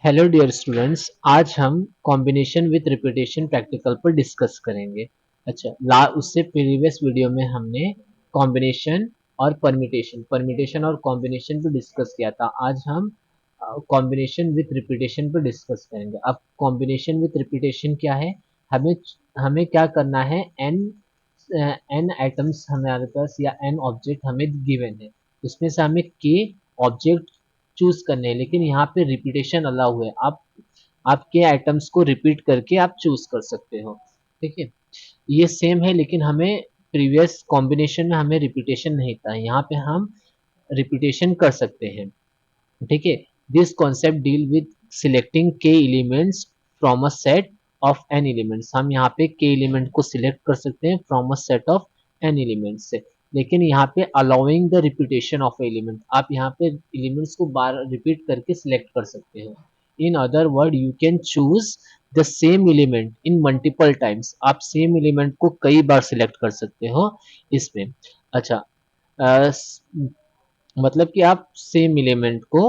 Hello dear students, आज हम combination with repetition practical पर डिस्कस करेंगे। अच्छा, उससे प्रीवियस वीडियो में हमने कॉम्बिनेशन और परमिटेशन और कॉम्बिनेशन पर डिस्कस किया था। आज हम कॉम्बिनेशन विथ रिपीटेशन पर डिस्कस करेंगे। अब कॉम्बिनेशन विथ रिपीटेशन क्या है? हमें हमें क्या करना है? एन आइटम्स हमारे पास या एन ऑब्जेक्ट हमें गिवन है, उसमें से हमें के ऑब्जेक्ट चूज करने हैं, लेकिन यहाँ पे रिपीटेशन अलाउ है। आप के आइटम्स को रिपीट करके आप चूज कर सकते हो। ठीक है, ये सेम है, लेकिन हमें प्रीवियस कॉम्बिनेशन में हमें रिपीटेशन नहीं था, यहाँ पे हम रिपीटेशन कर सकते हैं। ठीक है, this concept deal with selecting k elements from a set of n elements. हम यहाँ पे के एलिमेंट को सिलेक्ट कर सकते हैं from a set of n elements से, लेकिन यहाँ पे allowing the repetition of element, आप यहाँ पे एलिमेंट्स को बार रिपीट करके सिलेक्ट कर सकते हो। In other word, you can choose the same element in multiple times. आप सेम एलिमेंट को कई बार सिलेक्ट कर सकते हो इसमें। अच्छा, मतलब कि आप सेम एलिमेंट को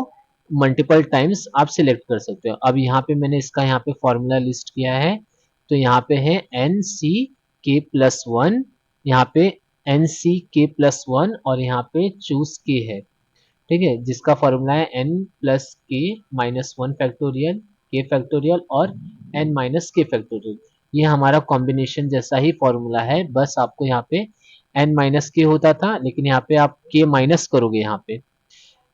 मल्टीपल टाइम्स आप सिलेक्ट कर सकते हो। अब यहाँ पे मैंने इसका यहाँ पे फॉर्मूला लिस्ट किया है, तो यहाँ पे है एन सी के प्लस वन, यहाँ पे एन सी के प्लस वन और यहाँ पे चूज के है। ठीक है, जिसका फॉर्मूला है एन प्लस के माइनस वन फैक्टोरियल, के फैक्टोरियल और एन माइनस के फैक्टोरियल। ये हमारा कॉम्बिनेशन जैसा ही फॉर्मूला है, बस आपको यहाँ पे एन माइनस के होता था, लेकिन यहाँ पे आप के माइनस करोगे। यहाँ पे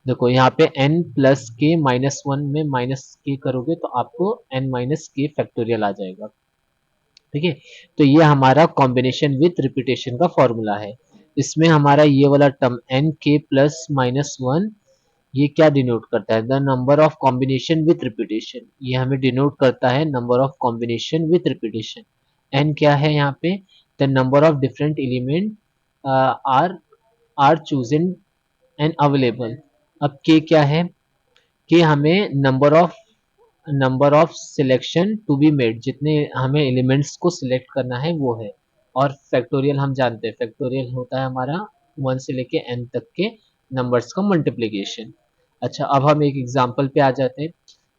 देखो, यहाँ पे n प्लस के माइनस वन में माइनस के करोगे तो आपको n माइनस के फैक्टोरियल आ जाएगा। ठीक है, तो ये हमारा कॉम्बिनेशन विथ रिपीटेशन का फॉर्मूला है। इसमें हमारा ये वाला टर्म n के प्लस माइनस वन, ये क्या डिनोट करता है? The number of combination with repetition. ये हमें डिनोट करता है number of combination with repetition. n क्या है यहाँ पे? The number of different element are are chosen and available. अब के क्या है? के हमें number of selection to be made, जितने हमें एलिमेंट्स को सिलेक्ट करना है वो है। और फैक्टोरियल हम जानते हैं, फैक्टोरियल होता है हमारा वन से लेके एन तक के नंबर्स का मल्टीप्लिकेशन। अच्छा, अब हम एक एग्जांपल पे आ जाते हैं।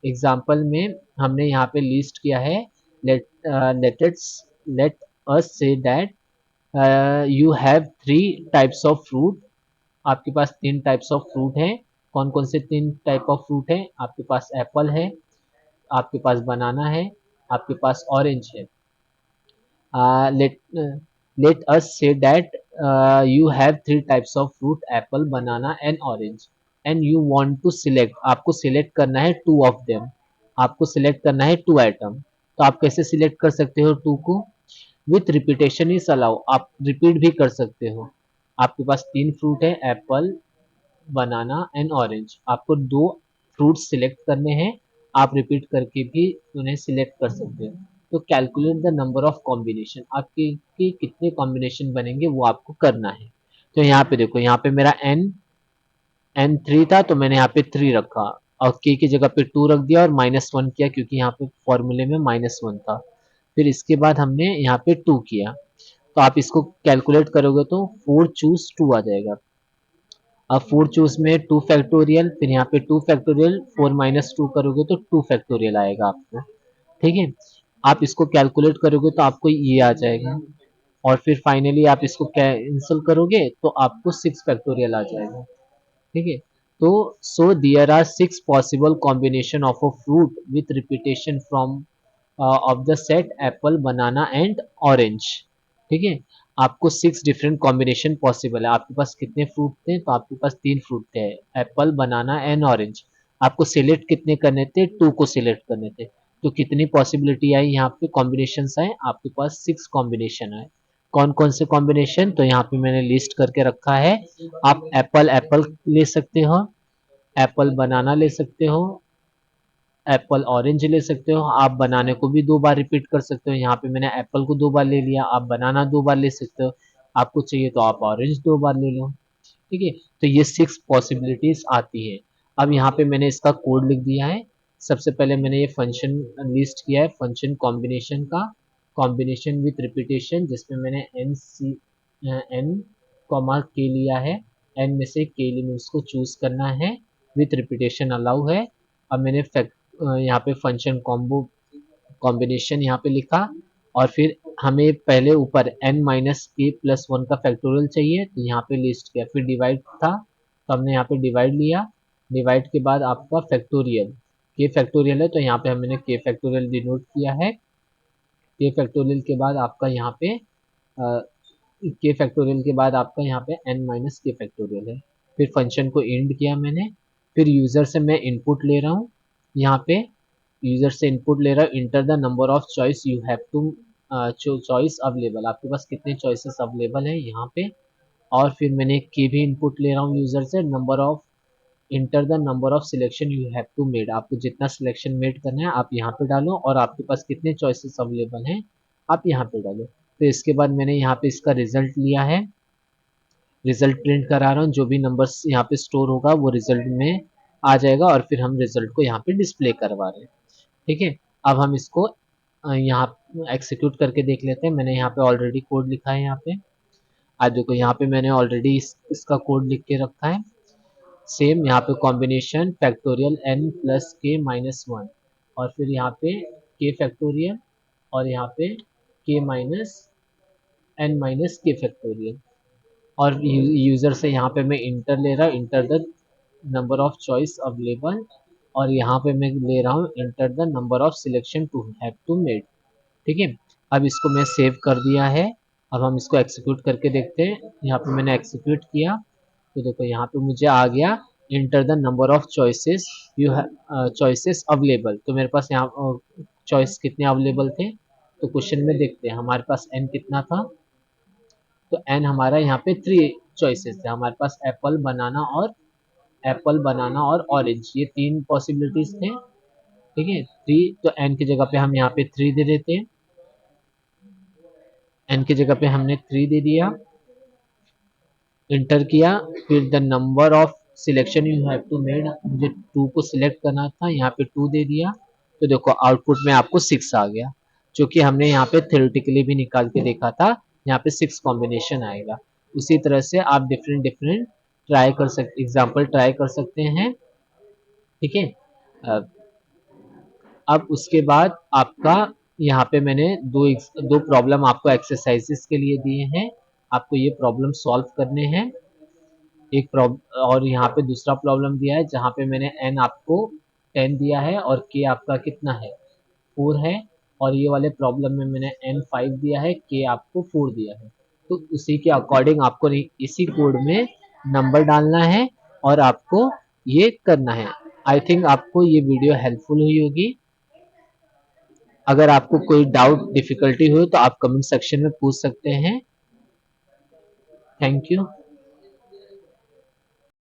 एग्जांपल में हमने यहाँ पे लिस्ट किया है, late let us say that you have three types of fruit. आपके पास तीन टाइप्स ऑफ फ्रूट हैं। कौन कौन से तीन टाइप ऑफ फ्रूट हैं? आपके पास एप्पल है, आपके पास बनाना है, आपके पास ऑरेंज है। Let us say that you have three types of fruit, apple, banana and orange, and you want to select. आपको सिलेक्ट करना है टू ऑफ देम, आपको सिलेक्ट करना है टू आइटम। तो आप कैसे सिलेक्ट कर सकते हो टू को? विथ रिपीटेशन इज अलाउ, आप रिपीट भी कर सकते हो। आपके पास तीन फ्रूट है, एप्पल, बनाना एंड ऑरेंज। आपको दो फ्रूट सिलेक्ट करने हैं, आप रिपीट करके भी उन्हें सिलेक्ट कर सकते हो। तो calculate the number of combination, आपके के कितने कॉम्बिनेशन बनेंगे वो आपको करना है। तो यहाँ पे देखो, यहाँ पे मेरा एन थ्री था, तो मैंने यहाँ पे थ्री रखा और के की जगह पे टू रख दिया और माइनस वन किया, क्योंकि यहाँ पे फॉर्मूले में माइनस वन था। फिर इसके बाद हमने यहाँ पे टू किया, तो आप इसको कैलकुलेट करोगे तो फोर चूज टू आ जाएगा। अब फोर चूज में टू फैक्टोरियल, फिर यहाँ पे two factorial, four minus two करोगे तो टू फैक्टोरियल आएगा आपको। ठीक है, आप इसको कैलकुलेट करोगे तो आपको ये आ जाएगा, और फिर फाइनली आप इसको कैंसिल करोगे तो आपको सिक्स फैक्टोरियल आ जाएगा। ठीक है, तो so there are six possible combination of a fruit with repetition from of the set apple, banana and orange. ठीक है, आपको सिक्स डिफरेंट कॉम्बिनेशन पॉसिबल है। आपके पास कितने फ्रूट थे? तो आपके पास तीन फ्रूट थे, एप्पल, बनाना एंड ऑरेंज। आपको सिलेक्ट कितने करने थे? टू को सिलेक्ट करने थे। तो कितनी पॉसिबिलिटी आई यहाँ पे? कॉम्बिनेशन आए आपके पास, सिक्स कॉम्बिनेशन आए। कौन कौन से कॉम्बिनेशन? तो यहाँ पे मैंने लिस्ट करके रखा है। आप एप्पल एप्पल ले सकते हो, एप्पल बनाना ले सकते हो, एप्पल ऑरेंज ले सकते हो। आप बनाने को भी दो बार रिपीट कर सकते हो, यहाँ पे मैंने एप्पल को दो बार ले लिया। आप बनाना दो बार ले सकते हो, आपको चाहिए तो आप ऑरेंज दो बार ले लो। ठीक है, तो ये सिक्स पॉसिबिलिटीज आती है। अब यहाँ पे मैंने इसका कोड लिख दिया है। सबसे पहले मैंने ये फंक्शन लिस्ट किया है, फंक्शन कॉम्बिनेशन का, कॉम्बिनेशन विथ रिपीटेशन, जिसमें मैंने एन कॉमा के लिया है। एन में से के एलिमेंट्स को चूज करना है, विथ रिपीटेशन अलाउ है। अब मैंने यहाँ पे फंक्शन कॉम्बो कॉम्बिनेशन यहाँ पे लिखा, और फिर हमें पहले ऊपर n माइनस के प्लस वन का फैक्टोरियल चाहिए, तो यहाँ पे लिस्ट किया, फिर डिवाइड था तो हमने यहाँ पे डिवाइड लिया, डिवाइड के बाद आपका फैक्टोरियल, के फैक्टोरियल है तो यहाँ पे हमने के फैक्टोरियल डिनोट किया है। के फैक्टोरियल के बाद आपका यहाँ पे के फैक्टोरियल के बाद आपका यहाँ पे n माइनस के फैक्टोरियल है। फिर फंक्शन को एंड किया मैंने, फिर यूजर से मैं इनपुट ले रहा हूँ, यहाँ पे यूजर से इनपुट ले रहा हूँ, enter the number of choice you have to, choice available, आपके पास कितने चॉइसेस अवेलेबल है यहाँ पे। और फिर मैंने की भी इनपुट ले रहा हूँ यूजर से, number of, enter the number of selection you have to made, आपको जितना सिलेक्शन मेड करना है आप यहाँ पे डालो, और आपके पास कितने चॉइसेस अवेलेबल हैं आप यहाँ पे डालो। तो इसके बाद मैंने यहाँ पे इसका रिजल्ट लिया है, रिजल्ट प्रिंट करा रहा हूँ, जो भी नंबर्स यहाँ पे स्टोर होगा वो रिजल्ट में आ जाएगा, और फिर हम रिजल्ट को यहाँ पे डिस्प्ले करवा रहे हैं। ठीक है, अब हम इसको यहाँ एक्सिक्यूट करके देख लेते हैं। मैंने यहाँ पे ऑलरेडी कोड लिखा है यहाँ पे, आज देखो यहाँ पे मैंने ऑलरेडी इसका कोड लिख के रखा है। सेम यहाँ पे कॉम्बिनेशन फैक्टोरियल n प्लस के माइनस वन, और फिर यहाँ पे के फैक्टोरियल, और यहाँ पे k minus n minus k factorial, और यूजर से यहाँ पे मैं इंटर ले रहा हूँ, enter the number of choice available, और यहाँ पे मैं ले रहा हूँ enter the number of selection to have to made. ठीक है, अब इसको मैं सेव कर दिया है। अब हम इसको एक्सिक्यूट करके देखते हैं। यहाँ पे मैंने एक्सिक्यूट किया तो देखो यहाँ पे मुझे आ गया inter the number of choices you choices available, तो मेरे पास यहाँ चॉइस कितने अवेलेबल थे, तो क्वेश्चन में देखते हैं हमारे पास n कितना था, तो n हमारा यहाँ पे 3 चॉइसेस थे हमारे पास, एप्पल बनाना और ऑरेंज, ये 3 पॉसिबिलिटीज थे। ठीक है, 3, तो n की जगह पे हम यहाँ पे 3 दे देते हैं, n की जगह पे हमने 3 दे दिया, इंटर किया, फिर the number of selection you have to made, मुझे 2 को सिलेक्ट करना था, यहाँ पे 2 दे दिया, तो देखो आउटपुट में आपको 6 आ गया, जो कि हमने यहाँ पे थ्योरेटिकली भी निकाल के देखा था, यहाँ पे 6 कॉम्बिनेशन आएगा। उसी तरह से आप डिफरेंट डिफरेंट ट्राई कर सकते, एग्जाम्पल ट्राई कर सकते हैं। ठीक है, अब उसके बाद आपका यहाँ पे मैंने दो प्रॉब्लम आपको एक्सरसाइजेस के लिए दिए हैं, आपको ये प्रॉब्लम सॉल्व करने हैं। एक प्रॉब्लम, और यहाँ पे दूसरा प्रॉब्लम दिया है जहाँ पे मैंने n आपको 10 दिया है और k आपका कितना है 4 है, और ये वाले प्रॉब्लम में मैंने n 5 दिया है, k आपको 4 दिया है। तो उसी के अकॉर्डिंग आपको इसी कोड में नंबर डालना है और आपको ये करना है। आई थिंक आपको ये वीडियो हेल्पफुल हुई होगी। अगर आपको कोई डाउट डिफिकल्टी हो तो आप कमेंट सेक्शन में पूछ सकते हैं। Thank you.